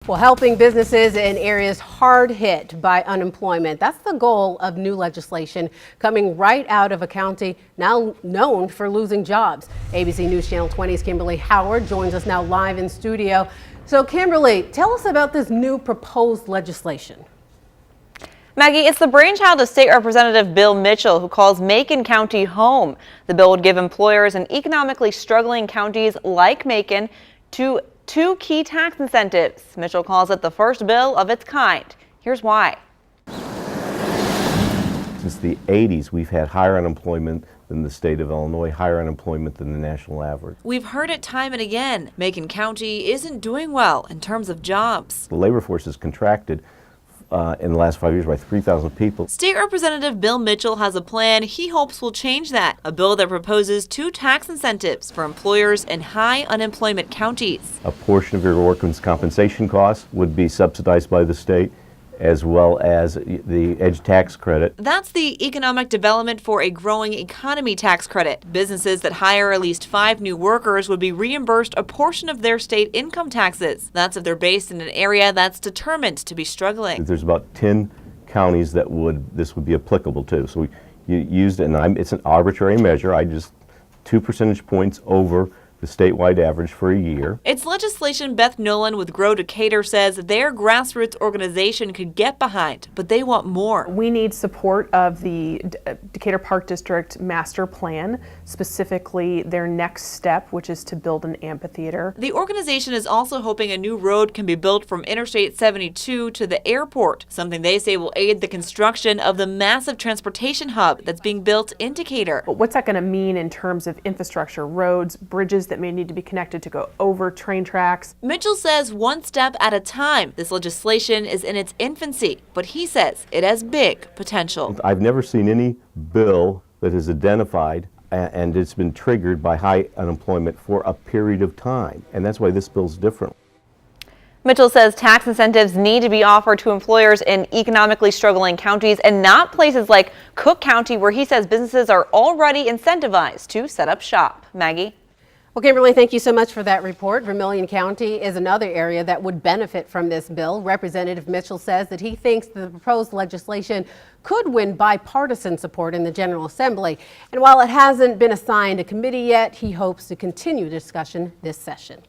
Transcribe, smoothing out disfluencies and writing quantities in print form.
Well, helping businesses in areas hard hit by unemployment. That's the goal of new legislation coming right out of a county now known for losing jobs. ABC News Channel 20's Kimberly Howard joins us now live in studio. So Kimberly, tell us about this new proposed legislation. Maggie, it's the brainchild of State Representative Bill Mitchell, who calls Macon County home. The bill would give employers in economically struggling counties like Macon two key tax incentives. Mitchell calls it the first bill of its kind. Here's why. Since the 80s, we've had higher unemployment than the state of Illinois, higher unemployment than the national average. We've heard it time and again. Macon County isn't doing well in terms of jobs. The labor force has contracted in the last 5 years by 3,000 people. State Representative Bill Mitchell has a plan he hopes will change that. A bill that proposes two tax incentives for employers in high unemployment counties. A portion of your workers' compensation costs would be subsidized by the state, as well as the EDGE tax credit. That's the Economic Development for a Growing Economy tax credit. Businesses that hire at least 5 new workers would be reimbursed a portion of their state income taxes. That's if they're based in an area that's determined to be struggling. There's about 10 counties that this would be applicable to. So you used it, and it's an arbitrary measure. I just 2 percentage points over the statewide average for a year. It's legislation Beth Nolan with Grow Decatur says their grassroots organization could get behind, but they want more. We need support of the Decatur Park District Master Plan, specifically their next step, which is to build an amphitheater. The organization is also hoping a new road can be built from Interstate 72 to the airport, something they say will aid the construction of the massive transportation hub that's being built in Decatur. But what's that going to mean in terms of infrastructure, roads, bridges that may need to be connected to go over train tracks? Mitchell says one step at a time. This legislation is in its infancy, but he says it has big potential. I've never seen any bill that is identified and it's been triggered by high unemployment for a period of time, and that's why this bill's different. Mitchell says tax incentives need to be offered to employers in economically struggling counties and not places like Cook County, where he says businesses are already incentivized to set up shop. Maggie? Well, Kimberly, thank you so much for that report. Vermilion County is another area that would benefit from this bill. Representative Mitchell says that he thinks the proposed legislation could win bipartisan support in the General Assembly. And while it hasn't been assigned a committee yet, he hopes to continue discussion this session.